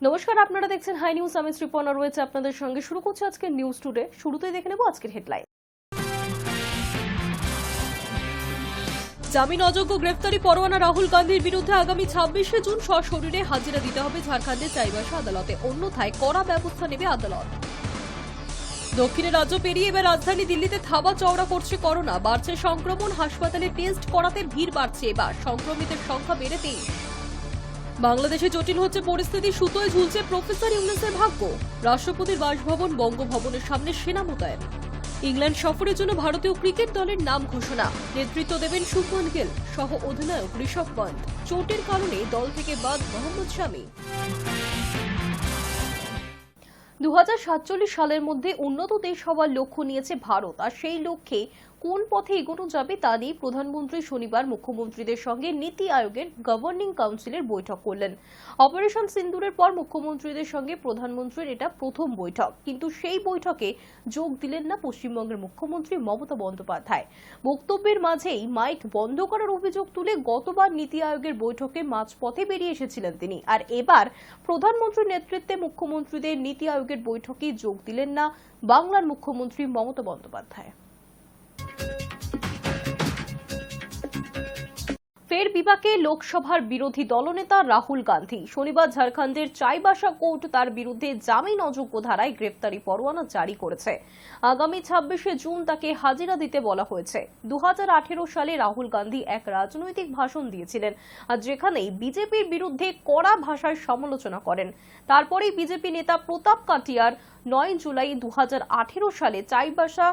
নমস্কার, আপনারা দেখছেন হাই নিউজ। আমি শ্রীপর্ণা রয়েছে আপনাদের সঙ্গে। শুরু করছে আজকের নিউজ টুডে। শুরুতেই দেখে নেব আজকের হেডলাইন। জামিন অযোগ্য গ্রেফতারি পরোয়ানা রাহুল গান্ধীর বিরুদ্ধে আগামী 26শে জুন সশরীরে হাজিরা দিতে হবে ঝাড়খণ্ডের চাইবাসা আদালতে, অন্যথায় কড়া ব্যবস্থা নেবে আদালত। দক্ষিণের রাজ্য পেরিয়ে এবার রাজধানী দিল্লিতে থাবা চওড়া করছে করোনা, বাড়ছে সংক্রমণ, হাসপাতালে টেস্ট করাতে ভিড় বাড়ছে, এবার সংক্রমিতের সংখ্যা বেড়ে 23। বাংলাদেশে জটিল হচ্ছে পরিস্থিতি, সুতোয় ঝুলছে প্রফেসর ইউনূসের ভাগ্য। রাষ্ট্রপতির বাসভবন বঙ্গভবনের সামনে সেনা মোতায়েন। ইংল্যান্ড সফরের জন্য ভারতীয় ক্রিকেট দলের নাম ঘোষণা, নেতৃত্ব দেবেন শুভমান গিল সহ অধিনায়ক ঋষভ পন্থ। চোটের কারণে দল থেকে বাদ মোহাম্মদ শামি। 2047 সালের মধ্যে উন্নত দেশ হওয়ার লক্ষ্য নিয়েছে ভারত, আর সেই লক্ষ্যে কোন পথে এগোনো যাবে তা নিয়ে প্রধানমন্ত্রী শনিবার মুখ্যমন্ত্রীদের সঙ্গে নীতি আয়োগের গভর্নিং কাউন্সিলের বৈঠক করলেন। অপারেশন সিন্দুরের পর মুখ্যমন্ত্রীদের সঙ্গে প্রধানমন্ত্রীর এটা প্রথম বৈঠক, কিন্তু সেই বৈঠকে যোগ দিলেন না পশ্চিমবঙ্গের মুখ্যমন্ত্রী মমতা বন্দ্যোপাধ্যায়। বক্তব্যের মাঝেই মাইক বন্ধ করার অভিযোগ তুলে গতবার নীতি আয়োগের বৈঠকে মাঝপথে বেরিয়ে এসেছিলেন তিনি, আর এবার প্রধানমন্ত্রীর নেতৃত্বে মুখ্যমন্ত্রীদের নীতি আয়োগের বৈঠকে যোগ দিলেন না বাংলার মুখ্যমন্ত্রী মমতা বন্দ্যোপাধ্যায়। ফের বিপাকে লোকসভার বিরোধী দলনেতা রাহুল গান্ধী। শনিবার ঝাড়খণ্ডের চাইবাসা কোর্ট তার বিরুদ্ধে জামিন অযোগ্য ধারায় গ্রেফতারি পরোয়ানা জারি করেছে। আগামী 26শে জুন তাকে হাজিরা দিতে বলা হয়েছে। 2018 সালে রাহুল গান্ধী এক রাজনৈতিক ভাষণ দিয়েছিলেন, আর যেখানেই বিজেপির বিরুদ্ধে কড়া ভাষায় সমালোচনা করেন। তারপরেই বিজেপি নেতা প্রতাপ কাটিয়ার 9 জুলাই 2018 সালে চাইবাসা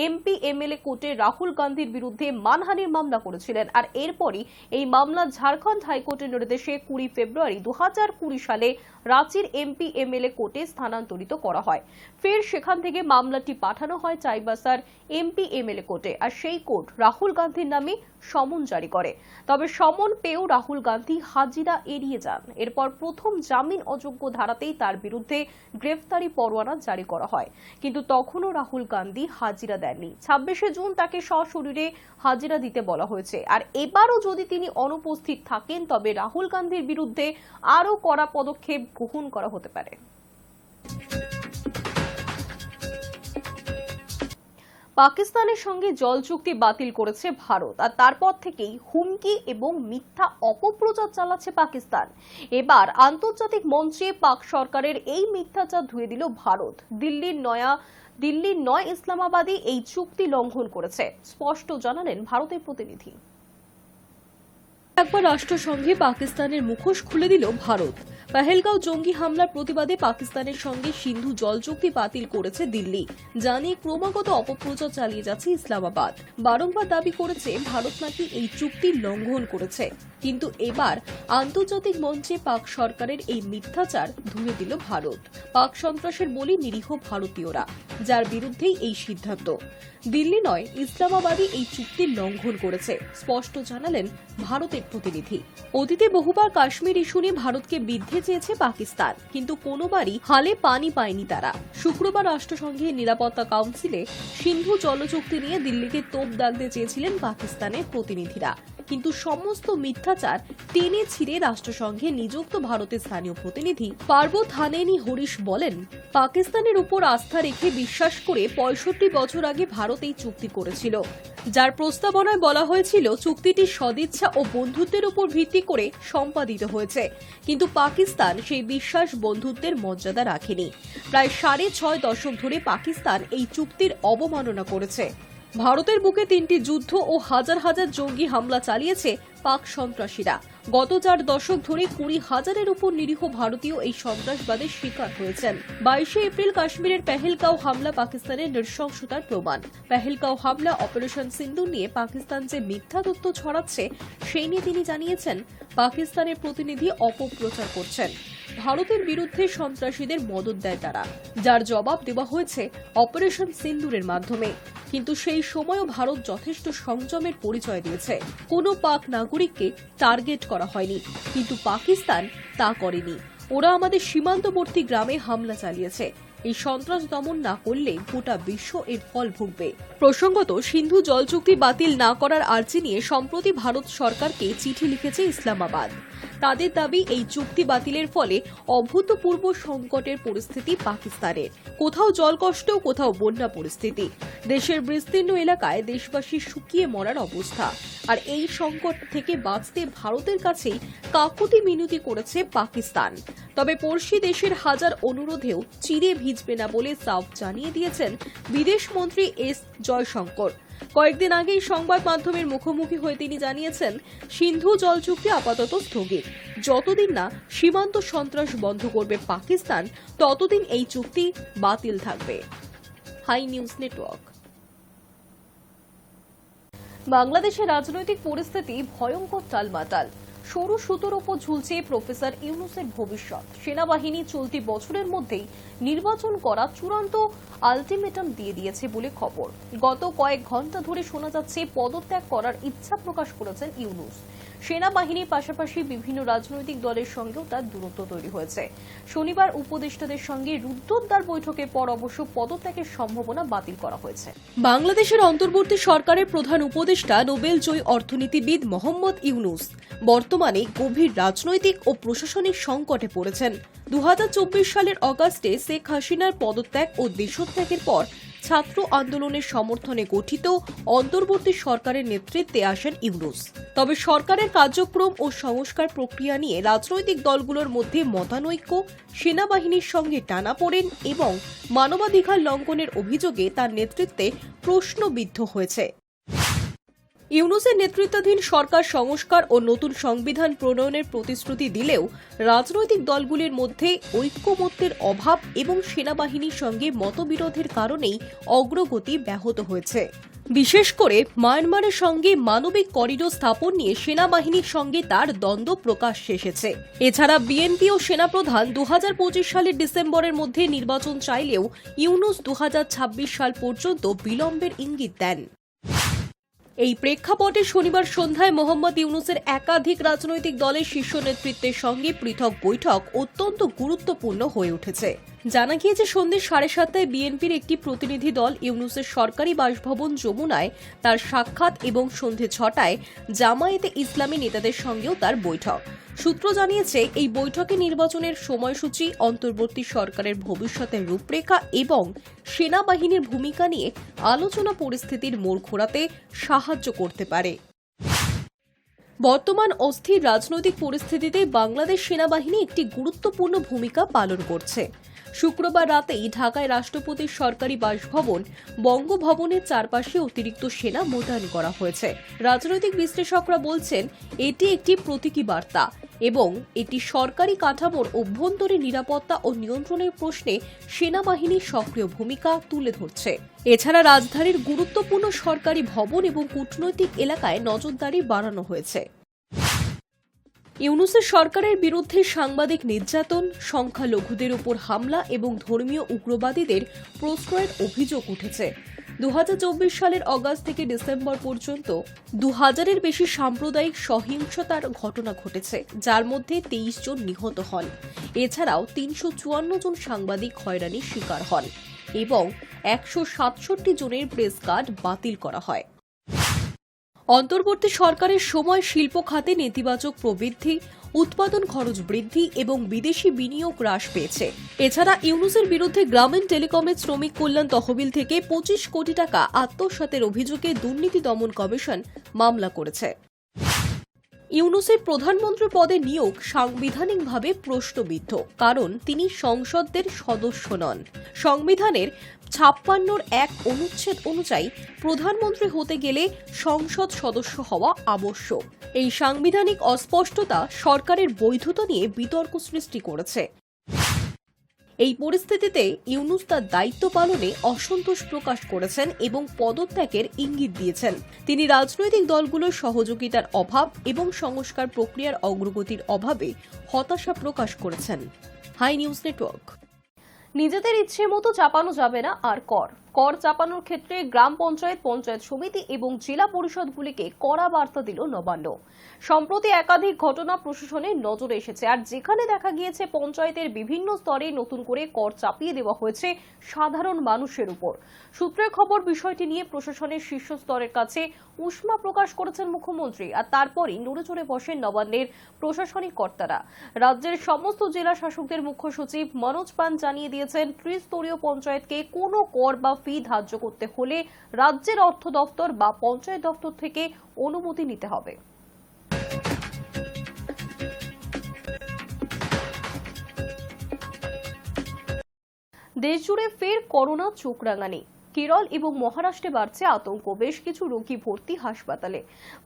এমপি এমএলএ কোর্টে রাহুল গান্ধীর বিরুদ্ধে মানহানির মামলা করেছিলেন, আর এরপরই এই মামলা ঝাড়খণ্ড হাইকোর্টের নির্দেশে 20 ফেব্রুয়ারি 2020 সালে রাঁচির এমপি এমএলএ কোর্টে স্থানান্তরিত করা হয়। ফের সেখান থেকে মামলাটি পাঠানো হয় চাইবাসার এমপি এমএলএ কোর্টে, আর সেই কোর্ট রাহুল গান্ধীর নামে সমন জারি করে। তবে সমন পেয়েও রাহুল গান্ধী হাজিরা এড়িয়ে যান। এরপর প্রথম জামিন অযোগ্য ধারাতেই তার বিরুদ্ধে গ্রেফতারি পরোয়ানা জারি করা হয়, কিন্তু তখনও রাহুল গান্ধী হাজিরা দেননি। 26শে জুন তাকে সশরীরে হাজিরা দিতে বলা হয়েছে, আর এবারও যদি তিনি অনুপস্থিত থাকেন তবে রাহুল গান্ধীর বিরুদ্ধে আরও কড়া পদক্ষেপ গ্রহণ করা হতে পারে। পাকিস্তানের সঙ্গে জল চুক্তি বাতিল করেছে ভারত, আর তারপর থেকেই হুমকি এবং মিথ্যা অপপ্রচার চালাচ্ছে পাকিস্তান। এবার আন্তর্জাতিক মঞ্চে পাক সরকারের এই মিথ্যাচার ধুয়ে দিল ভারত। দিল্লির নয় ইসলামাবাদই এই চুক্তি লঙ্ঘন করেছে, স্পষ্ট জানালেন ভারতের প্রতিনিধি। একবার রাষ্ট্রসংঘে পাকিস্তানের মুখোশ খুলে দিল ভারত। পেহেলগাঁও জঙ্গি হামলার প্রতিবাদে পাকিস্তানের সঙ্গে সিন্ধু জল চুক্তি বাতিল করেছে দিল্লি, জানিয়ে ক্রমাগত অপপ্রচার চালিয়ে যাচ্ছে ইসলামাবাদ। বারংবার দাবি করেছে ভারত নাকি এই চুক্তির লঙ্ঘন করেছে, কিন্তু এবার আন্তর্জাতিক মঞ্চে পাক সরকারের এই মিথ্যাচার ধুয়ে দিল ভারত। পাক সন্ত্রাসের বলি নিরীহ ভারতীয়রা, যার বিরুদ্ধেই এই সিদ্ধান্ত। দিল্লি নয় ইসলামাবাদই এই চুক্তির লঙ্ঘন করেছে, স্পষ্ট জানালেন ভারতের প্রতিনিধি। অতীতে বহুবার কাশ্মীর ইস্যু নিয়ে ভারতকে বিদ্ধে চেয়েছে পাকিস্তান, কিন্তু কোনোবারই হালে পানি পায়নি তারা। শুক্রবার রাষ্ট্রসংঘের নিরাপত্তা কাউন্সিলে সিন্ধু জল চুক্তি নিয়ে দিল্লিকে তোপ দাগতে চেয়েছিলেন পাকিস্তানের প্রতিনিধিরা, কিন্তু সমস্ত মিথ্যাচার টেনে ছিঁড়ে রাষ্ট্রসংঘে নিযুক্ত ভারতের স্থানীয় প্রতিনিধি পার্বত হানেনি হরিশ বলেন, পাকিস্তানের উপর আস্থা রেখে বিশ্বাস করে 65 বছর আগে ভারত এই চুক্তি করেছিল, যার প্রস্তাবনায় বলা হয়েছিল চুক্তিটি সদিচ্ছা ও বন্ধুত্বের উপর ভিত্তি করে সম্পাদিত হয়েছে, কিন্তু পাকিস্তান সেই বিশ্বাস বন্ধুত্বের মর্যাদা রাখেনি। প্রায় 6.5 দশক ধরে পাকিস্তান এই চুক্তির অবমাননা করেছে। ভারতের বুকে 3টি যুদ্ধ ও হাজার হাজার জঙ্গি হামলা চালিয়েছে পাক সন্ত্রাসীরা। গত 4 দশক ধরে 20,000-এর উপর নিরীহ ভারতীয় এই সন্ত্রাসবাদের শিকার হয়েছেন। 22শে এপ্রিল কাশ্মীরের পেহেলগাঁও হামলা পাকিস্তানের নৃশংসতার প্রমাণ। পেহেলগাঁও হামলা অপারেশন সিন্দুর নিয়ে পাকিস্তান যে মিথ্যা তথ্য ছড়াচ্ছে সেই নিয়ে তিনি জানিয়েছেন, পাকিস্তানের প্রতিনিধি অপপ্রচার করছেন। ভারতের বিরুদ্ধে সন্ত্রাসীদের মদত দেয় তারা, যার জবাব দেওয়া হয়েছে অপারেশন সিন্দুরের মাধ্যমে। কিন্তু সেই সময়ও ভারত যথেষ্ট সংযমের পরিচয় দিয়েছে। কোনো পাক নাগরিককে টার্গেট করা হয়নি, কিন্তু পাকিস্তান তা করেনি। ওরা আমাদের সীমান্তবর্তী গ্রামে হামলা চালিয়েছে, এই সন্ত্রাস দমন না করলে গোটা বিশ্ব এর ফল ভুগবে। প্রসঙ্গত, সিন্ধু জল চুক্তি বাতিল না করার আর্জি নিয়ে সম্প্রতি ভারত সরকারকে চিঠি লিখেছে ইসলামাবাদ। তাদের দাবি, এই চুক্তি বাতিলের ফলে অভূতপূর্ব সংকটের পরিস্থিতি পাকিস্তানের। কোথাও জলকষ্ট, কোথাও বন্যা পরিস্থিতি। দেশের বিস্তীর্ণ এলাকায় দেশবাসী শুকিয়ে মরার অবস্থা। আর এই সংকট থেকে বাঁচতে ভারতের কাছেই কাকুতি মিনতি করেছে পাকিস্তান। তবে পড়শি দেশের হাজার অনুরোধেও চিরে ভিজবে না বলে সাফ জানিয়ে দিয়েছেন বিদেশ মন্ত্রী এস জয়শঙ্কর। কয়েকদিন আগেই সংবাদ মাধ্যমের মুখোমুখি হয়ে তিনি জানিয়েছেন, সিন্ধু জল চুক্তি আপাতত স্থগিত। যতদিন না সীমান্ত সন্ত্রাস বন্ধ করবে পাকিস্তান, ততদিন এই চুক্তি বাতিল থাকবে। Hi news network. বাংলাদেশের রাজনৈতিক পরিস্থিতি ভয়ঙ্কর টালমাটাল। সরু সুতোর ওপর ঝুলছে প্রফেসর ইউনূসের ভবিষ্যৎ। সেনাবাহিনী চলতি বছরের মধ্যেই নির্বাচন করা চূড়ান্ত আলটিমেটাম দিয়ে দিয়েছে বলে খবর। গত কয়েক ঘন্টা ধরে শোনা যাচ্ছে পদত্যাগ করার ইচ্ছা প্রকাশ করেছেন ইউনূস। সেনাবাহিনীর পাশাপাশি বিভিন্ন রাজনৈতিক দলের সঙ্গেও তার দূরত্ব তৈরি হয়েছে। শনিবার উপদেষ্টাদের সঙ্গে রুদ্ধদ্বার বৈঠকের পর অবশ্য পদত্যাগের সম্ভাবনা বাতিল করা হয়েছে। বাংলাদেশের অন্তর্বর্তী সরকারের প্রধান উপদেষ্টা নোবেল জয়ী অর্থনীতিবিদ মোহাম্মদ ইউনূস বর্তমানে গভীর রাজনৈতিক ও প্রশাসনিক সংকটে পড়েছেন। 2024 সালের অগাস্টে শেখ হাসিনার পদত্যাগ ও দেশত্যাগের পর ছাত্র আন্দোলনের সমর্থনে গঠিত অন্তর্বর্তী সরকারের নেতৃত্বে আসেন ইউনূস। তবে সরকারের কার্যক্রম ও সংস্কার প্রক্রিয়া নিয়ে রাজনৈতিক দলগুলোর মধ্যে মতানৈক্য, সেনাবাহিনীর সঙ্গে টানাপোড়েন এবং মানবাধিকার লঙ্ঘনের অভিযোগে তার নেতৃত্বে প্রশ্নবিদ্ধ হয়েছে। ইউনূসের নেতৃত্বাধীন সরকার সংস্কার ও নতুন সংবিধান প্রণয়নের প্রতিশ্রুতি দিলেও রাজনৈতিক দলগুলির মধ্যে ঐক্যমত্যের অভাব এবং সেনাবাহিনীর সঙ্গে মতবিরোধের কারণেই অগ্রগতি ব্যাহত হয়েছে। বিশেষ করে মায়ানমারের সঙ্গে মানবিক করিডোর স্থাপন নিয়ে সেনাবাহিনীর সঙ্গে তার দ্বন্দ্ব প্রকাশ্যে এসেছে। এছাড়া বিএনপি ও সেনাপ্রধান 2025 সালের ডিসেম্বরের মধ্যে নির্বাচন চাইলেও ইউনূস 2026 সাল পর্যন্ত বিলম্বের ইঙ্গিত দেন। এই প্রেক্ষাপটে শনিবার সন্ধ্যায় মোহাম্মদ ইউনূসের একাধিক রাজনৈতিক দলের শীর্ষ নেতৃত্বের সঙ্গে পৃথক বৈঠক অত্যন্ত গুরুত্বপূর্ণ হয়ে উঠেছে। জানা গিয়েছে, সন্ধ্যে 7:30টায় বিএনপির একটি প্রতিনিধি দল ইউনূসের সরকারি বাসভবন যমুনায় তার সাক্ষাৎ এবং সন্ধ্যে 6টায় জামায়াতে ইসলামী নেতাদের সঙ্গেও তার বৈঠক। সূত্র জানিয়েছে, এই বৈঠকে নির্বাচনের সময়সূচি, অন্তর্বর্তী সরকারের ভবিষ্যতের রূপরেখা এবং সেনাবাহিনীর ভূমিকা নিয়ে আলোচনা পরিস্থিতির মোড় ঘোরাতে সাহায্য করতে পারে। বর্তমান অস্থির রাজনৈতিক পরিস্থিতিতে বাংলাদেশ সেনাবাহিনী একটি গুরুত্বপূর্ণ ভূমিকা পালন করছে। শুক্রবার রাতেই ঢাকায় রাষ্ট্রপতির সরকারি বাসভবন বঙ্গভবনের চারপাশে অতিরিক্ত সেনা মোতায়েন করা হয়েছে। রাজনৈতিক বিশ্লেষকরা বলছেন, এটি একটি প্রতীকী বার্তা এবং এটি সরকারি কাঠামোর অভ্যন্তরীণ নিরাপত্তা ও নিয়ন্ত্রণের প্রশ্নে সেনাবাহিনীর সক্রিয় ভূমিকা তুলে ধরছে। এছাড়া রাজধানীর গুরুত্বপূর্ণ সরকারি ভবন এবং কূটনৈতিক এলাকায় নজরদারি বাড়ানো হয়েছে। ইউনূসের সরকারের বিরুদ্ধে সাংবাদিক নির্যাতন, সংখ্যালঘুদের উপর হামলা এবং ধর্মীয় উগ্রবাদীদের প্রশ্রয়ের অভিযোগ উঠেছে। 2024 সালের অগাস্ট থেকে ডিসেম্বর পর্যন্ত 2000-এর বেশি সাম্প্রদায়িক সহিংসতার ঘটনা ঘটেছে, যার মধ্যে 23 জন নিহত হন। এছাড়াও 354 জন সাংবাদিক হয়রানির শিকার হন এবং 167 জনের প্রেস কার্ড বাতিল করা হয়। অন্তর্বর্তী সরকারের সময় শিল্প খাতে নেতিবাচক প্রবৃদ্ধি, উৎপাদন খরচ বৃদ্ধি এবং বিদেশি বিনিয়োগ হ্রাস পেয়েছে। এছাড়া ইউনূসের বিরুদ্ধে গ্রামীণ টেলিকমের শ্রমিক কল্যাণ তহবিল থেকে 25 কোটি টাকা আত্মসাতের অভিযোগে দুর্নীতি দমন কমিশন মামলা করেছে। ইউনূসের প্রধানমন্ত্রী পদে নিয়োগ সাংবিধানিকভাবে প্রশ্নবিদ্ধ, কারণ তিনি সংসদের সদস্য নন। সংবিধানের 56-এর 1 অনুচ্ছেদ অনুযায়ী প্রধানমন্ত্রী হতে গেলে সংসদ সদস্য হওয়া আবশ্যক। এই সাংবিধানিক অস্পষ্টতা সরকারের বৈধতা নিয়ে বিতর্ক সৃষ্টি করেছে। এই পরিস্থিতিতে ইউনূস তার দায়িত্ব পালনে অসন্তোষ প্রকাশ করেছেন এবং পদত্যাগের ইঙ্গিত দিয়েছেন। তিনি রাজনৈতিক দলগুলোর সহযোগিতার অভাব এবং সংস্কার প্রক্রিয়ার অগ্রগতির অভাবে হতাশা প্রকাশ করেছেন। Hi news network. নিজেদের ইচ্ছে মতো চাপানো যাবে না আর কর। কর চাপানোর ক্ষেত্রে গ্রাম পঞ্চায়েত, পঞ্চায়েত সমিতি এবং জেলা পরিষদগুলিকে কড়া বার্তা দিল নবান্ন। সম্প্রতি একাধিক ঘটনা প্রশাসনের নজরে এসেছে, আর যেখানে দেখা গিয়েছে পঞ্চায়েতের বিভিন্ন স্তরে নতুন করে কর চাপিয়ে দেওয়া হয়েছে সাধারণ মানুষের উপর। সূত্রের খবর, বিষয়টি নিয়ে প্রশাসনের শীর্ষ স্তরের কাছে উষ্মা প্রকাশ করেছেন মুখ্যমন্ত্রী, আর তারপরই নড়েচড়ে বসেন নবান্নের প্রশাসনিক কর্তারা। রাজ্যের সমস্ত জেলা শাসকদের মুখ্য সচিব মনোজ পান জানিয়ে দিয়েছেন, ত্রিস্তরীয় পঞ্চায়েতকে কোনো কর বা ফি ধার্য করতে হলে রাজ্যের অর্থ দপ্তর বা পঞ্চায়েত দপ্তর থেকে অনুমতি নিতে হবে। দেশজুড়ে ফের করোনা চোখ রাঙানি। কেরল এবং মহারাষ্ট্রে বাড়ছে আতঙ্ক, বেশ কিছু রোগী ভর্তি হাসপাতালে।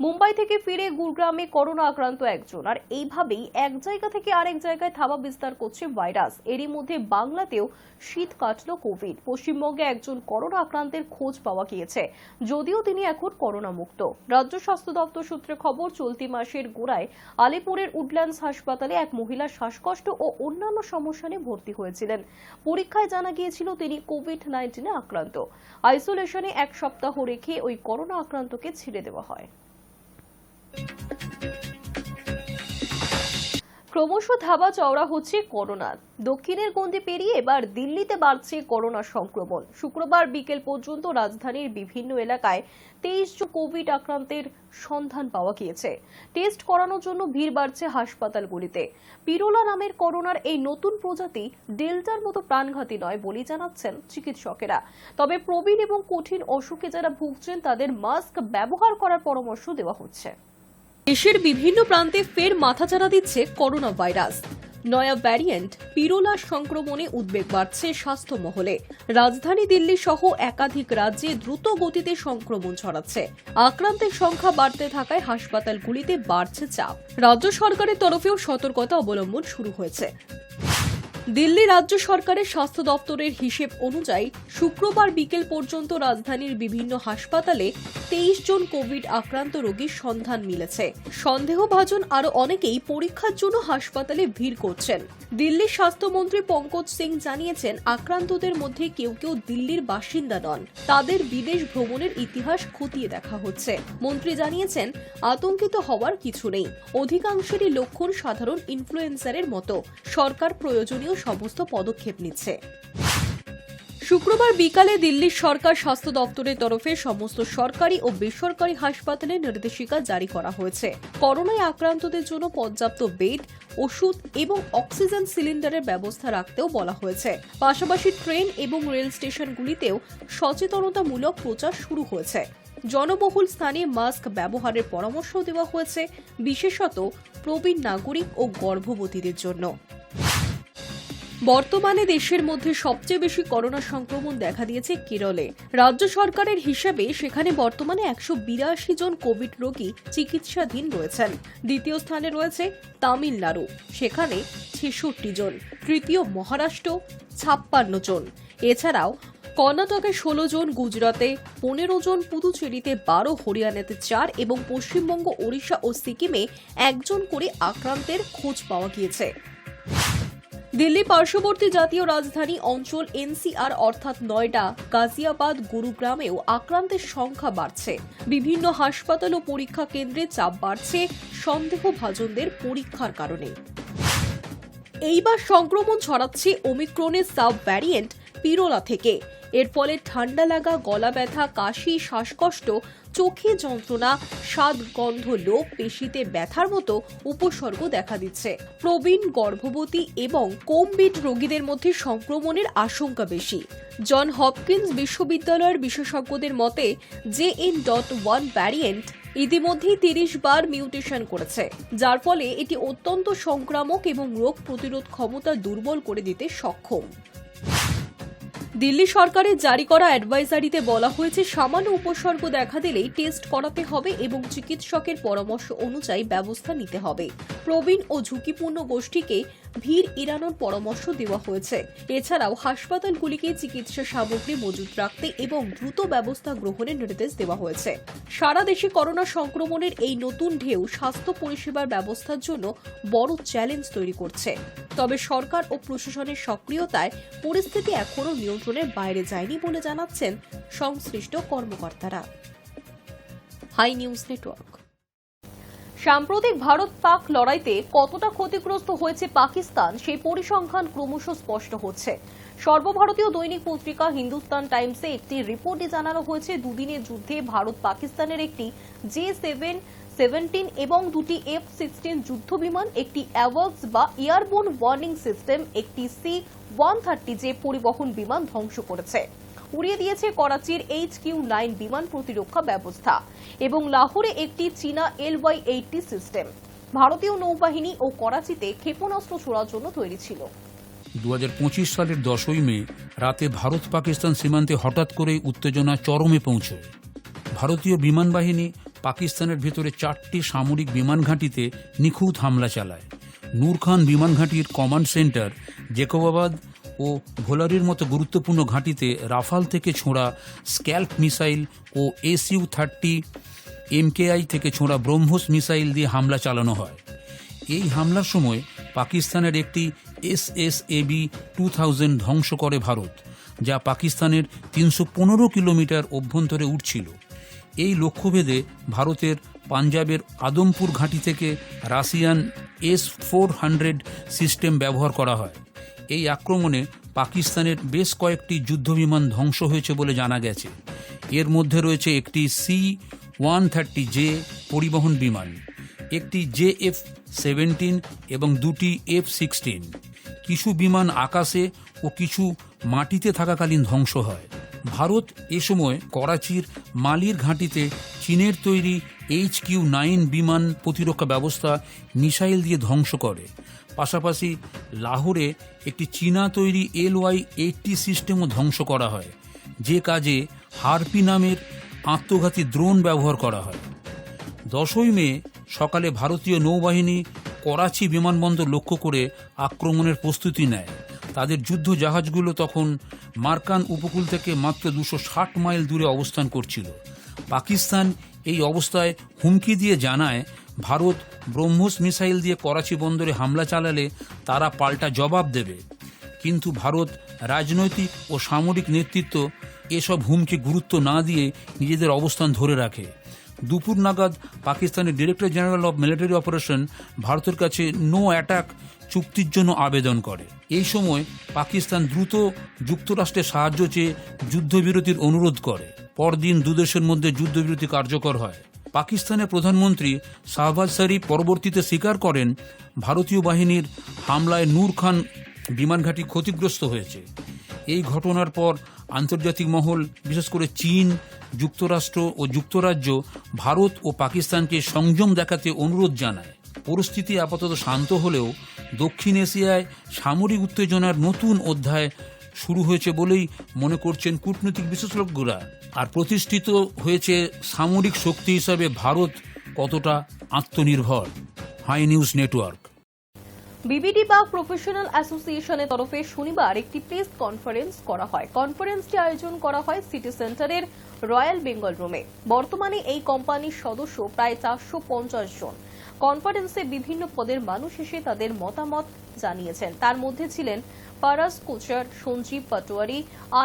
মুম্বাই থেকে ফিরে গুরগ্রামে করোনা আক্রান্ত একজন, আর এইভাবেই এক জায়গা থেকে আরেক জায়গায় থাবা বিস্তার করছে ভাইরাস। এরই মধ্যে বাংলাতেও শীত কাটল কোভিড। পশ্চিমবঙ্গে একজন করোনা আক্রান্তের খোঁজ পাওয়া গিয়েছে, যদিও তিনি এখন করোনা মুক্ত। রাজ্য স্বাস্থ্য দপ্তর সূত্রে খবর, চলতি মাসের গোড়ায় আলিপুরের উডল্যান্ডস হাসপাতালে এক মহিলা শ্বাসকষ্ট ও অন্যান্য সমস্যা নিয়ে ভর্তি হয়েছিলেন। পরীক্ষায় জানা গিয়েছিল তিনি কোভিড-19 আক্রান্ত। আইসোলেশনে এক সপ্তাহ রেখে ওই করোনা আক্রান্তকে ছেড়ে দেওয়া হয়। ক্রমশ ধাবা চওড়া হচ্ছে করোনা। দক্ষিণের গণ্ডি পেরিয়ে এবার দিল্লিতে বাড়ছে করোনা সংক্রমণ। শুক্রবার বিকেল পর্যন্ত রাজধানীর বিভিন্ন এলাকায় 23 জন কোভিড আক্রান্তের সন্ধান পাওয়া গিয়েছে। টেস্ট করানোর জন্য ভিড় বাড়ছে হাসপাতালগুলিতে। পিরোলা নামের করোনার এই নতুন প্রজাতি ডেল্টার মতো প্রাণঘাতী নয় বলে জানাচ্ছেন চিকিৎসকেরা। তবে প্রবীণ এবং কঠিন অসুখে যারা ভুগছেন তাদের মাস্ক ব্যবহার করার পরামর্শ দেওয়া হচ্ছে। দেশের বিভিন্ন প্রান্তে ফের মাথাচাড়া দিচ্ছে করোনা ভাইরাস। নয়া ভ্যারিয়েন্ট পিরোলা সংক্রমণে উদ্বেগ বাড়ছে স্বাস্থ্য মহলে। রাজধানী দিল্লি সহ একাধিক রাজ্যে দ্রুত গতিতে সংক্রমণ ছড়াচ্ছে। আক্রান্তের সংখ্যা বাড়তে থাকায় হাসপাতালগুলিতে বাড়ছে চাপ। রাজ্য সরকারের তরফেও সতর্কতা অবলম্বন শুরু হয়েছে। দিল্লি রাজ্য সরকারের স্বাস্থ্য দপ্তরের হিসেব অনুযায়ী শুক্রবার বিকেল পর্যন্ত রাজধানীর বিভিন্ন হাসপাতালে 23 জন কোভিড আক্রান্ত রোগীর সন্ধান মিলেছে। সন্দেহভাজন আরও অনেকেই পরীক্ষার জন্য হাসপাতালে ভিড় করছেন। দিল্লির স্বাস্থ্যমন্ত্রী পঙ্কজ সিং জানিয়েছেন, আক্রান্তদের মধ্যে কেউ কেউ দিল্লির বাসিন্দা নন। তাদের বিদেশ ভ্রমণের ইতিহাস খতিয়ে দেখা হচ্ছে। মন্ত্রী জানিয়েছেন, আতঙ্কিত হওয়ার কিছু নেই। অধিকাংশেরই লক্ষণ সাধারণ ইনফ্লুয়েঞ্জারের মতো। সরকার প্রয়োজনীয় সমস্ত পদক্ষেপ নিচ্ছে। শুক্রবার বিকালে দিল্লির সরকার স্বাস্থ্য দপ্তরের তরফে সমস্ত সরকারি ও বেসরকারি হাসপাতালে নির্দেশিকা জারি করা হয়েছে। করোনায় আক্রান্তদের জন্য পর্যাপ্ত বেড, ওষুধ এবং অক্সিজেন সিলিন্ডারের ব্যবস্থা রাখতেও বলা হয়েছে। পাশাপাশি ট্রেন এবং রেল স্টেশনগুলিতেও সচেতনতামূলক প্রচার শুরু হয়েছে। জনবহুল স্থানে মাস্ক ব্যবহারের পরামর্শ দেওয়া হয়েছে, বিশেষত প্রবীণ নাগরিক ও গর্ভবতীদের জন্য। বর্তমানে দেশের মধ্যে সবচেয়ে বেশি করোনা সংক্রমণ দেখা দিয়েছে কেরলে। রাজ্য সরকারের হিসাবে সেখানে বর্তমানে 182 জন কোভিড রোগী চিকিৎসাধীন রয়েছেন। দ্বিতীয় স্থানে রয়েছে তামিলনাড়ু, সেখানে 66 জন। তৃতীয় মহারাষ্ট্র, 56 জন। এছাড়াও কর্ণাটকে 16 জন, গুজরাতে 15 জন, পুদুচেরিতে 12, হরিয়ানাতে 4 এবং পশ্চিমবঙ্গ, ওড়িশা ও সিকিমে 1 জন করে আক্রান্তের খোঁজ পাওয়া গিয়েছে। দিল্লি পার্শ্ববর্তী জাতীয় রাজধানী অঞ্চল এনসিআর অর্থাৎ নয়ডা, গাজিয়াবাদ, গুরুগ্রামেও আক্রান্তের সংখ্যা বাড়ছে। বিভিন্ন হাসপাতাল ও পরীক্ষা কেন্দ্রে চাপ বাড়ছে সন্দেহভাজনদের পরীক্ষার কারণে। এইবার সংক্রমণ ছড়াচ্ছে ওমিক্রনের সাব ভ্যারিয়েন্ট পিরোলা থেকে। এর ফলে ঠান্ডা লাগা, গলা ব্যথা, কাশি, শ্বাসকষ্ট, চোখে যন্ত্রণা, স্বাদ, গন্ধ লোপ, পেশিতে ব্যথার মতো উপসর্গ দেখা দিচ্ছে। প্রবীণ, গর্ভবতী এবং কোভিড রোগীদের মধ্যে সংক্রমণের আশঙ্কা বেশি। জন হপকিন্স বিশ্ববিদ্যালয়ের বিশেষজ্ঞদের মতে JN.1 ভ্যারিয়েন্ট ইতিমধ্যেই 30 বার মিউটেশন করেছে, যার ফলে এটি অত্যন্ত সংক্রামক এবং রোগ প্রতিরোধ ক্ষমতা দুর্বল করে দিতে সক্ষম। দিল্লি সরকারের জারি করা অ্যাডভাইজারিতে বলা হয়েছে, সামান্য উপসর্গ দেখা দিলেই টেস্ট করাতে হবে এবং চিকিৎসকের পরামর্শ অনুযায়ী ব্যবস্থা নিতে হবে। প্রবীণ ও ঝুঁকিপূর্ণ গোষ্ঠীকে ভিড় এড়ানোর পরামর্শ দেওয়া হয়েছে। এছাড়াও হাসপাতালগুলিকে চিকিৎসা সামগ্রী মজুত রাখতে এবং দ্রুত ব্যবস্থা গ্রহণের নির্দেশ দেওয়া হয়েছে। সারা দেশে করোনা সংক্রমণের এই নতুন ঢেউ স্বাস্থ্য পরিষেবার ব্যবস্থার জন্য বড় চ্যালেঞ্জ তৈরি করছে। তবে সরকার ও প্রশাসনের সক্রিয়তায় পরিস্থিতি এখনও নিয়ন্ত্রণের বাইরে যায়নি বলে জানাচ্ছেন সংশ্লিষ্ট কর্মকর্তারা। Hi news network. সাম্প্রতিক ভারত পাক লড়াইতে কতটা ক্ষতিগ্রস্ত হয়েছে পাকিস্তান সেই পরিসংখ্যান ক্রমশ স্পষ্ট হচ্ছে। সর্বভারতীয় দৈনিক পত্রিকা হিন্দুস্তান টাইমসে একটি রিপোর্টে জানানো হয়েছে, দুদিনের যুদ্ধে ভারত পাকিস্তানের একটি J-17 এবং দুটি F-16 যুদ্ধবিমান, একটি অ্যাওয়াক্স বা এয়ারবোর্ন ওয়ার্নিং সিস্টেম, একটি C-130J পরিবহন বিমান ধ্বংস করেছে। উড়িয়ে দিয়েছে করাচির HQ-9 বিমান প্রতিরক্ষা ব্যবস্থা এবং লাহোরে একটি চীনা LY-80 সিস্টেম। ভারতীয় নৌবাহিনী ও করাচিতে ক্ষেপণাস্ত্র ছোড়ার জন্য তৈরি ছিল। 2025 সালের 10ই মে রাতে ভারত পাকিস্তান সীমান্তে হঠাৎ করেই উত্তেজনা চরমে পৌঁছয়। ভারতীয় বিমান বাহিনী পাকিস্তানের ভেতরে 4টি সামরিক বিমান ঘাঁটিতে নিখুঁত হামলা চালায়। নূর খান বিমান ঘাঁটির কমান্ড সেন্টার, জেকবাবাদ ও ভোলারির মতো গুরুত্বপূর্ণ ঘাঁটিতে রাফাল থেকে ছোঁড়া স্ক্যাল্প মিসাইল ও SU-30 MKI থেকে ছোঁড়া ব্রহ্মোস মিসাইল দিয়ে হামলা চালানো হয়। এই হামলার সময় পাকিস্তানের একটি SSAB-2000 ধ্বংস করে ভারত, যা পাকিস্তানের 315 কিলোমিটার অভ্যন্তরে উঠছিল। এই লক্ষ্যভেদে ভারতের পাঞ্জাবের আদমপুর ঘাঁটি থেকে রাশিয়ান S-400 সিস্টেম ব্যবহার করা হয়। এই আক্রমণে পাকিস্তানের বেশ কয়েকটি যুদ্ধবিমান ধ্বংস হয়েছে বলে জানা গেছে। এর মধ্যে রয়েছে একটি C-130J পরিবহন বিমান, একটি JF-17 এবং দুটি F-16। কিছু বিমান আকাশে ও কিছু মাটিতে থাকাকালীন ধ্বংস হয়। ভারত এ সময় করাচির মালির ঘাঁটিতে চীনের তৈরি HQ-9 বিমান প্রতিরক্ষা ব্যবস্থা মিসাইল দিয়ে ধ্বংস করে। পাশাপাশি লাহোরে একটি চীনা তৈরি LY-80 সিস্টেমও ধ্বংস করা হয়, যে কাজে হারপি নামের আত্মঘাতী ড্রোন ব্যবহার করা হয়। 10ই মে সকালে ভারতীয় নৌবাহিনী করাচি বিমানবন্দর লক্ষ্য করে আক্রমণের প্রস্তুতি নেয়। তাদের যুদ্ধ জাহাজগুলো তখন মার্কান উপকূল থেকে মাত্র 260 মাইল দূরে অবস্থান করছিল। পাকিস্তান এই অবস্থায় হুমকি দিয়ে জানায়, ভারত ব্রহ্মোস মিসাইল দিয়ে করাচি বন্দরে হামলা চালালে তারা পাল্টা জবাব দেবে। কিন্তু ভারত রাজনৈতিক ও সামরিক নেতৃত্ব এসব হুমকি গুরুত্ব না দিয়ে নিজেদের অবস্থান ধরে রাখে। দুপুর নাগাদ পাকিস্তানের director general of military operation ভারতের কাছে নো অ্যাটাক চুক্তির জন্য আবেদন করে। এই সময় পাকিস্তান দ্রুত যুক্তরাষ্ট্রের সাহায্য চেয়ে যুদ্ধবিরতির অনুরোধ করে। পরদিন দুদেশের মধ্যে যুদ্ধবিরতি কার্যকর হয়। পাকিস্তানের প্রধানমন্ত্রী শাহবাজ শরীফ পরবর্তীতে স্বীকার করেন, ভারতীয় বাহিনীর হামলায় নূর খান বিমান ঘাঁটি ক্ষতিগ্রস্ত হয়েছে। এই ঘটনার পর আন্তর্জাতিক মহল, বিশেষ করে চীন, যুক্তরাষ্ট্র ও যুক্তরাজ্য ভারত ও পাকিস্তানকে সংযম দেখাতে অনুরোধ জানায়। পরিস্থিতি আপাতত শান্ত হলেও দক্ষিণ এশিয়ায় সামরিক উত্তেজনার নতুন অধ্যায় শুরু হয়েছে বলেই মনে করছেন কূটনৈতিক বিশেষজ্ঞরা। আর প্রতিষ্ঠিত হয়েছে সামরিক শক্তি হিসাবে ভারত কতটা আত্মনির্ভর। Hi news network. BBD Bag professional অ্যাসোসিয়েশনের তরফে শনিবার একটি প্রেস কনফারেন্স করা হয়। কনফারেন্সটি আয়োজন করা হয় সিটি সেন্টারের রয়্যাল বেঙ্গল রুমে। বর্তমানে এই কোম্পানির সদস্য প্রায় 450 জন। কনফারেন্সে বিভিন্ন পদের মানুষ এসে তাদের মতামত জানিয়েছেন। তার মধ্যে ছিলেন পারাস কোচার, সঞ্জীব পাটোয়ারি,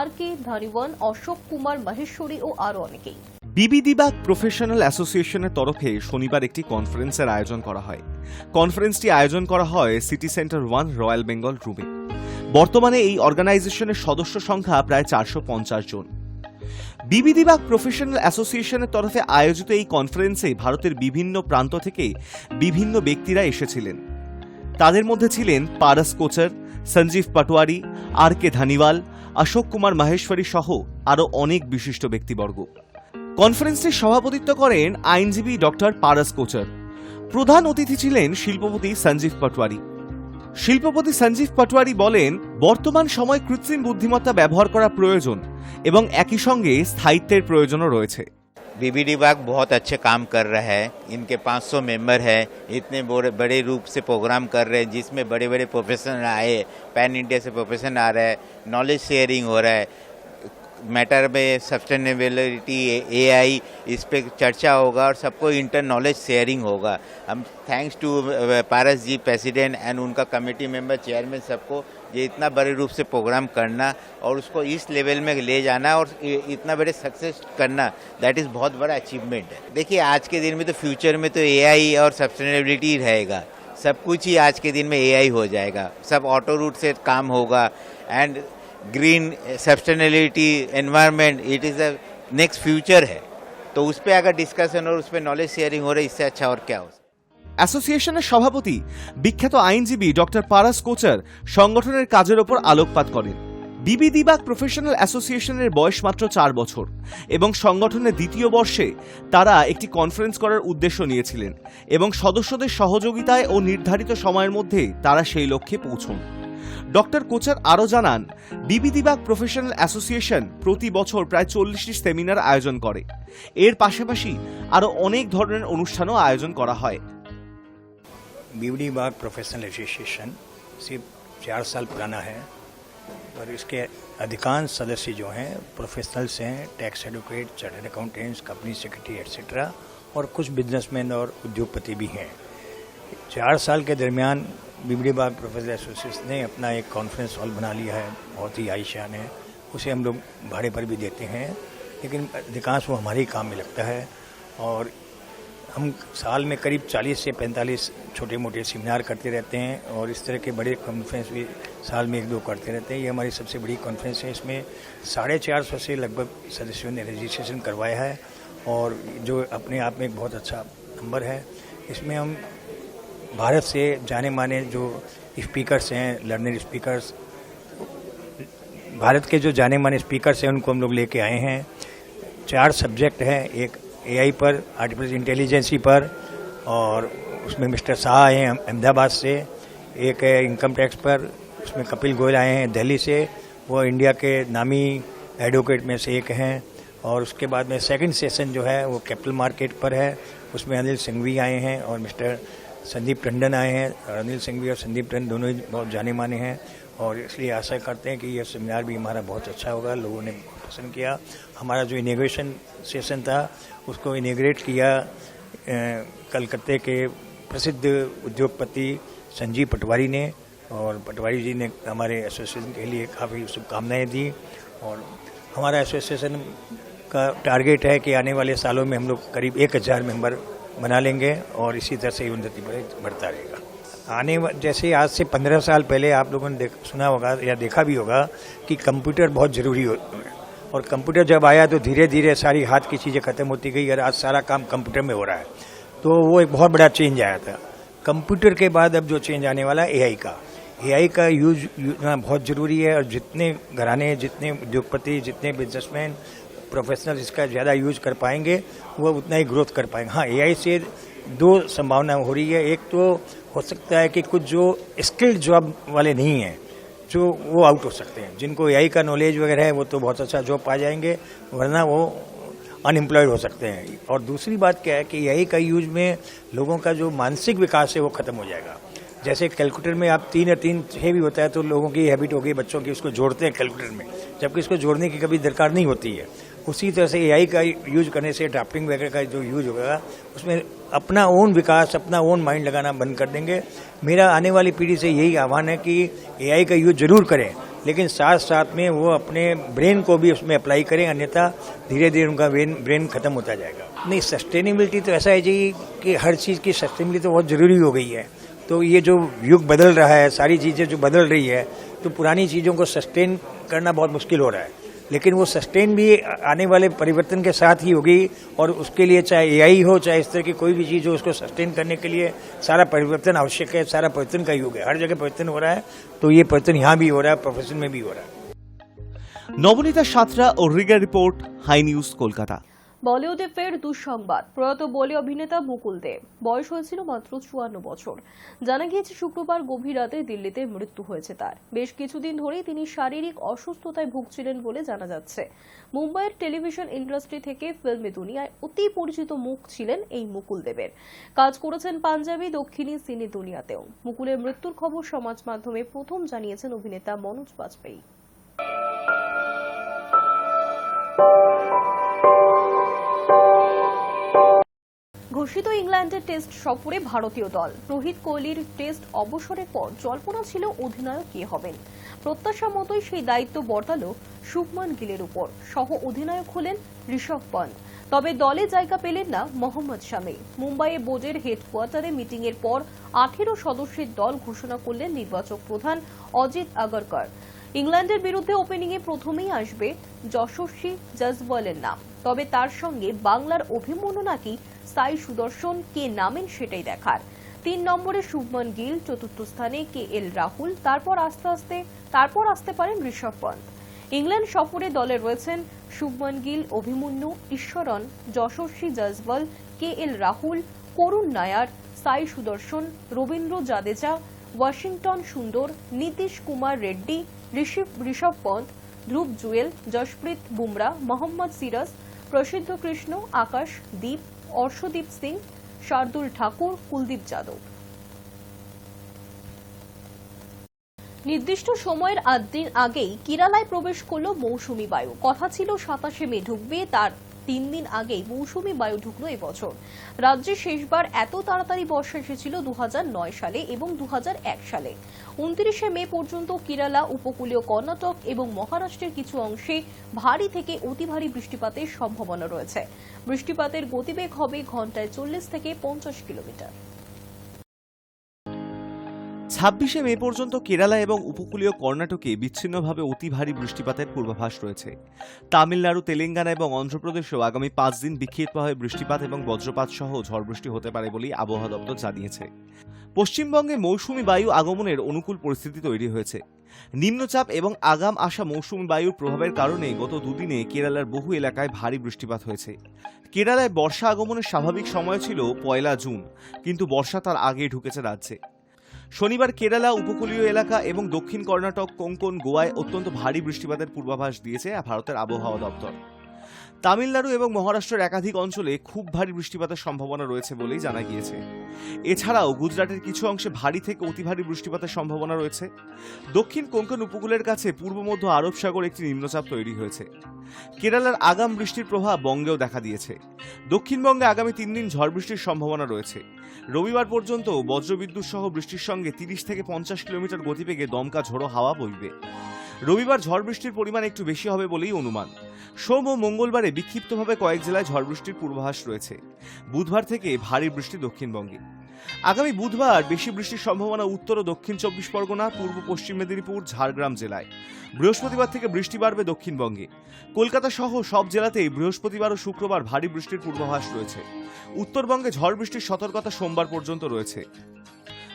RK ধানিওয়ান, অশোক কুমার মাহেশ্বরী ও আরো অনেকেই। বিবিডি বাগ প্রফেশনাল অ্যাসোসিয়েশনের তরফে শনিবার একটি কনফারেন্সের আয়োজন করা হয়। কনফারেন্সটি আয়োজন করা হয় সিটি সেন্টার 1 রয়্যাল বেঙ্গল রুমে। বর্তমানে এই অর্গানাইজেশনের সদস্য সংখ্যা প্রায় 450 জন। বিবিডি বাগ প্রফেশনাল অ্যাসোসিয়েশনের তরফে আয়োজিত এই কনফারেন্সে ভারতের বিভিন্ন প্রান্ত থেকে বিভিন্ন ব্যক্তিরা এসেছিলেন। তাদের মধ্যে ছিলেন পারাস কোচার, সঞ্জীব পাটোয়ারি, RK ধানিওয়াল, অশোক কুমার মাহেশ্বরী সহ আরও অনেক বিশিষ্ট ব্যক্তিবর্গ। কনফারেন্সটির সভাপতিত্ব করেন আইনজীবী ডক্টর পারাস কোচার। প্রধান অতিথি ছিলেন শিল্পপতি সঞ্জীব পাটোয়ারি। শিল্পপতি সঞ্জীব পাটোয়ারি বলেন, বর্তমান সময় কৃত্রিম বুদ্ধিমত্তা ব্যবহার করা প্রয়োজন এবং একই সঙ্গে স্থায়িত্বের প্রয়োজনও রয়েছে। बीबीडी बाग बहुत अच्छे काम कर रहा है। इनके 500 मेंबर हैं, इतने बड़े रूप से प्रोग्राम कर रहे हैं जिसमें बड़े बड़े प्रोफेशनल आए, पैन इंडिया से प्रोफेशनल आ रहा है, नॉलेज शेयरिंग हो रहा है, मैटर में सस्टेनेबिलिटी एआई इस पे चर्चा होगा और सबको इंटर नॉलेज शेयरिंग होगा। हम thanks to Paras ji president and उनका कमेटी मेंबर चेयरमैन सबको ये इतना बड़े रूप से प्रोग्राम करना और उसको इस लेवल में ले जाना और इतना बड़े सक्सेस करना, दैट इज़ बहुत बड़ा अचीवमेंट है। देखिए आज के दिन में तो फ्यूचर में तो एआई और सस्टेनेबिलिटी रहेगा, सब कुछ ही आज के दिन में एआई हो जाएगा, सब ऑटो रूट से काम होगा and green sustainability environment it is the next future है। तो उस पर अगर डिस्कशन और उस पर नॉलेज शेयरिंग हो रही, इससे अच्छा और क्या हो। অ্যাসোসিয়েশনের সভাপতি বিখ্যাত আইনজীবী ডক্টর পারাস কোচার সংগঠনের কাজের ওপর আলোকপাত করেন। বিবিডি বাগ প্রফেশনাল অ্যাসোসিয়েশনের বয়স মাত্র 4 বছর এবং সংগঠনের দ্বিতীয় বর্ষে তারা একটি কনফারেন্স করার উদ্দেশ্য নিয়েছিলেন এবং সদস্যদের সহযোগিতায় ও নির্ধারিত সময়ের মধ্যে তারা সেই লক্ষ্যে পৌঁছন। ডক্টর কোচার আরও জানান, বিবিডি বাগ প্রফেশনাল অ্যাসোসিয়েশন প্রতি বছর প্রায় 40টি সেমিনার আয়োজন করে। এর পাশাপাশি আরও অনেক ধরনের অনুষ্ঠানও আয়োজন করা হয়। बीबीडी बाग प्रोफेशनल एसोसिएशन सिर्फ 4 साल पुराना है और इसके अधिकांश सदस्य जो हैं प्रोफेशनल्स हैं, tax advocate, chartered accountants, company secretary etcetera और कुछ बिजनेसमैन और उद्योगपति भी हैं। 4 साल के दरमियान बीबीडी बाग प्रोफेशनल एसोसिएशन ने अपना एक कॉन्फ्रेंस हॉल बना लिया है, बहुत ही आलीशान है। उसे हम लोग भाड़े पर भी देते हैं, लेकिन अधिकांश वो हमारे ही काम में लगता है और हम साल में करीब 40 से 45 छोटे मोटे सेमिनार करते रहते हैं और इस तरह के बड़े कॉन्फ्रेंस भी साल में 1-2 करते रहते हैं। ये हमारी सबसे बड़ी कॉन्फ्रेंस है। इसमें 450 से लगभग सदस्यों ने रजिस्ट्रेशन करवाया है और जो अपने आप में एक बहुत अच्छा नंबर है। इसमें हम भारत से जाने माने जो स्पीकर्स हैं, लर्नर स्पीकर्स, भारत के जो जाने माने स्पीकर्स हैं उनको हम लोग लेके आए हैं। 4 सब्जेक्ट हैं, एक एआई पर, आर्टिफिशियल इंटेलिजेंसी पर और उसमें मिस्टर शाह आए हैं अहमदाबाद से, एक है इनकम टैक्स पर, उसमें कपिल गोयल आए हैं दिल्ली से, वो इंडिया के नामी एडवोकेट में से एक हैं। और उसके बाद में सेकंड सेशन जो है वो कैपिटल मार्केट पर है, उसमें अनिल सिंघवी आए हैं और मिस्टर संदीप टंडन आए हैं। और अनिल सिंघवी और संदीप टंडन दोनों ही बहुत जाने माने हैं और इसलिए आशा करते हैं कि यह सेमिनार भी हमारा बहुत अच्छा होगा। लोगों ने पसंद किया। हमारा जो इनॉग्रेशन सेशन था उसको इनॉग्रेट किया कलकत्ते के प्रसिद्ध उद्योगपति संजीव पटवारी ने और पटवारी जी ने हमारे एसोसिएशन के लिए काफ़ी शुभकामनाएं दी। और हमारा एसोसिएशन का टारगेट है कि आने वाले सालों में हम लोग करीब 1000 मेंबर बना लेंगे और इसी तरह से उन्नति बढ़ता रहेगा। जैसे आज से 15 साल पहले आप लोगों ने सुना होगा या देखा भी होगा कि कंप्यूटर बहुत ज़रूरी है और कंप्यूटर जब आया तो धीरे धीरे सारी हाथ की चीज़ें खत्म होती गई और आज सारा काम कंप्यूटर में हो रहा है। तो वो एक बहुत बड़ा चेंज आया था। कंप्यूटर के बाद अब जो चेंज आने वाला है एआई का यूज बहुत ज़रूरी है और जितने घराने, जितने उद्योगपति, जितने बिजनेसमैन, प्रोफेशनल इसका ज़्यादा यूज कर पाएंगे वो उतना ही ग्रोथ कर पाएंगे। हाँ, एआई से 2 संभावना हो रही है। एक तो हो सकता है कि कुछ जो स्किल्ड जॉब वाले नहीं हैं जो वो आउट हो सकते हैं, जिनको एआई का नॉलेज वगैरह है वो तो बहुत अच्छा जॉब पा जाएंगे, वरना वो अनएम्प्लॉयड हो सकते हैं। और दूसरी बात क्या है कि एआई का यूज में लोगों का जो मानसिक विकास है वो खत्म हो जाएगा। जैसे कैलकुलेटर में आप 3 या 3 6 भी होता है तो लोगों की हैबिट हो गई, बच्चों की उसको जोड़ते हैं कैलकुलेटर में, जबकि इसको जोड़ने की कभी दरकार नहीं होती है। उसी तरह से एआई का यूज करने से ड्राफ्टिंग वगैरह का जो यूज होगा उसमें अपना ओन विकास, अपना ओन माइंड लगाना बंद कर देंगे। मेरा आने वाली पीढ़ी से यही आह्वान है कि एआई का यूज जरूर करें, लेकिन साथ साथ में वो अपने ब्रेन को भी उसमें अप्लाई करें, अन्यथा धीरे धीरे उनका ब्रेन खत्म होता जाएगा। नहीं, सस्टेनेबिलिटी तो ऐसा है जी कि हर चीज़ की सस्टेनेबिलिटी तो बहुत ज़रूरी हो गई है। तो ये जो युग बदल रहा है, सारी चीज़ें जो बदल रही है, तो पुरानी चीज़ों को सस्टेन करना बहुत मुश्किल हो रहा है, लेकिन वो सस्टेन भी आने वाले परिवर्तन के साथ ही होगी। और उसके लिए चाहे एआई हो, चाहे इस तरह की कोई भी चीज़ हो, उसको सस्टेन करने के लिए सारा परिवर्तन आवश्यक है। सारा परिवर्तन का युग है, हर जगह परिवर्तन हो रहा है, तो ये परिवर्तन यहाँ भी हो रहा है, प्रोफेशन में भी हो रहा है। নবনীতা সাঁতরা ও রিগা রিপোর্ট, হাই নিউজ, কলকাতা। বলিউডে ফের দুঃসংবাদ। প্রয়াত বলি অভিনেতা মুকুল দেব, বয়স হয়েছিল মাত্র 54 বছর। জানা গিয়েছে শুক্রবার গভীর রাতে দিল্লিতে মৃত্যু হয়েছে তার। বেশ কিছুদিন ধরেই তিনি শারীরিক অসুস্থতায় ভুগছিলেন বলে জানা যাচ্ছে। মুম্বাইয়ের টেলিভিশন ইন্ডাস্ট্রি থেকে ফিল্মি দুনিয়ায় অতি পরিচিত মুখ ছিলেন এই মুকুল দেবের। কাজ করেছেন পাঞ্জাবি দক্ষিণী সিনে দুনিয়াতেও। মুকুলের মৃত্যুর খবর সমাজ মাধ্যমে প্রথম জানিয়েছেন অভিনেতা মনোজ বাজপেয়ী। ঘোষিত ইংল্যান্ডের টেস্ট সফরে ভারতীয় দল। রোহিত কোহলির টেস্ট অবসরের পর জল্পনা ছিল অধিনায়ক কে হবেন। প্রত্যাশা মতোই সেই দায়িত্ব বর্তালো শুভমান গিলের উপর। সহ অধিনায়ক হলেন ঋষভ পন্ত। তবে দলে জায়গা পেলেন না মোহাম্মদ শামি। মুম্বাইয়ে বোর্ডের হেডকোয়ার্টারে মিটিংয়ের পর 18 সদস্যের দল ঘোষণা করলেন নির্বাচক প্রধান অজিত আগরকর। ইংল্যান্ডের বিরুদ্ধে ওপেনিংয়ে প্রথমেই আসবে যশস্বী জয়সওয়ালের নাম। তবে তার সঙ্গে বাংলার অভিমন্যু নাকি সাই সুদর্শন কে নামেন সেটাই দেখার। 3 নম্বরে শুভমান গিল, চতুর্থ স্থানে KL রাহুল, তারপর আসতে পারেন ঋষভ পন্ত। ইংল্যান্ড সফরে দলে রয়েছেন শুভমান গিল, অভিমন্যু, ঈশ্বরন, যশস্বী জয়সওয়াল, KL রাহুল, করুণ নায়ার, সাই সুদর্শন, রবীন্দ্র জাদেজা, ওয়াশিংটন সুন্দর, নীতিশ কুমার রেড্ডি, ঋষভ পন্ত, ধ্রুব জুয়েল, জশপ্রীত বুমরা, মোহাম্মদ সিরাজ, প্রসিদ্ধ কৃষ্ণ, আকাশ দীপ, অর্শদীপ সিং, শার্দুল ঠাকুর, কুলদীপ যাদব। নির্দিষ্ট সময়ের 8 দিন আগেই কেরালায় প্রবেশ করল মৌসুমী বায়ু। কথা ছিল 27 মে ঢুকবে, তার 3 দিন আগেই মৌসুমী বায়ু ঢুকলো এবছর। রাজ্যে শেষবার এত তাড়াতাড়ি বর্ষা এসেছিল 2009 সালে এবং 2001 সালে। 29 মে পর্যন্ত কেরালা, উপকূলীয় কর্ণাটক এবং মহারাষ্ট্রের কিছু অংশে ভারী থেকে অতি ভারী বৃষ্টিপাতের সম্ভাবনা রয়েছে। বৃষ্টিপাতের গতিবেগ হবে ঘন্টায় 40 থেকে 50 কিলোমিটার। 26 মে পর্যন্ত কেরালা এবং উপকূলীয় কর্ণাটকে বিচ্ছিন্নভাবে অতি ভারী বৃষ্টিপাতের পূর্বাভাস রয়েছে। তামিলনাড়ু, তেলেঙ্গানা এবং অন্ধ্রপ্রদেশেও আগামী 5 দিন বিক্ষিপ্তভাবে বৃষ্টিপাত এবং বজ্রপাত সহ ঝড় বৃষ্টি হতে পারে বলেই আবহাওয়া দপ্তর জানিয়েছে। পশ্চিমবঙ্গে মৌসুমী বায়ু আগমনের অনুকূল পরিস্থিতি তৈরি হয়েছে। নিম্নচাপ এবং আগাম আসা মৌসুমী বায়ুর প্রভাবের কারণে গত দুদিনে কেরালার বহু এলাকায় ভারী বৃষ্টিপাত হয়েছে। কেরালায় বর্ষা আগমনের স্বাভাবিক সময় ছিল 1 জুন, কিন্তু বর্ষা তার আগে ঢুকেছে রাজ্যে। শনিবার কেরালা, উপকূলীয় এলাকা এবং দক্ষিণ কর্ণাটক, কোঙ্কণ, গোয়ায় অত্যন্ত ভারী বৃষ্টিপাতের পূর্বাভাস দিয়েছে ভারতের আবহাওয়া দপ্তর। তামিলনাড়ু এবং মহারাষ্ট্রের একাধিক অঞ্চলে খুব ভারী বৃষ্টিপাতের সম্ভাবনা রয়েছে বলেই জানা গিয়েছে। এছাড়াও গুজরাটের কিছু অংশে ভারী থেকে অতি ভারী বৃষ্টিপাতের সম্ভাবনা রয়েছে। দক্ষিণ কোঙ্কণ উপকূলের কাছে পূর্ব মধ্য আরব সাগর একটি নিম্নচাপ তৈরি হয়েছে। কেরালার আগাম বৃষ্টির প্রভাব বঙ্গেও দেখা দিয়েছে। দক্ষিণবঙ্গে আগামী 3 দিন ঝড় বৃষ্টির সম্ভাবনা রয়েছে। রবিবার পর্যন্ত বজ্রবিদ্যুৎ সহ বৃষ্টির সঙ্গে 30 থেকে 50 কিলোমিটার গতিবেগে দমকা ঝোড়ো হাওয়া বইবে। রবিবার ঝড় বৃষ্টির পরিমাণ একটু বেশি হবে বলেই অনুমান। সোম ও মঙ্গলবারে বিক্ষিপ্তভাবে কয়েক জেলায় ঝড় বৃষ্টির পূর্বাভাস রয়েছে। বুধবার থেকে ভারী বৃষ্টি দক্ষিণবঙ্গে। আগামী বুধবার বেশি বৃষ্টির সম্ভাবনা উত্তর ও দক্ষিণ 24 পরগনা, পূর্ব পশ্চিম মেদিনীপুর, ঝাড়গ্রাম জেলায়। বৃহস্পতিবার থেকে বৃষ্টি বাড়বে দক্ষিণবঙ্গে। কলকাতা সহ সব জেলাতেই বৃহস্পতিবার ও শুক্রবার ভারী বৃষ্টির পূর্বাভাস রয়েছে। উত্তরবঙ্গে ঝড় বৃষ্টির সতর্কতা সোমবার পর্যন্ত রয়েছে।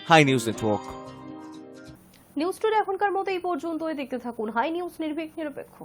Hi news network. News today এখনকার মতো এই পর্যন্তই। দেখতে থাকুন হাই নিউজ, নির্ভীক নিরপেক্ষ।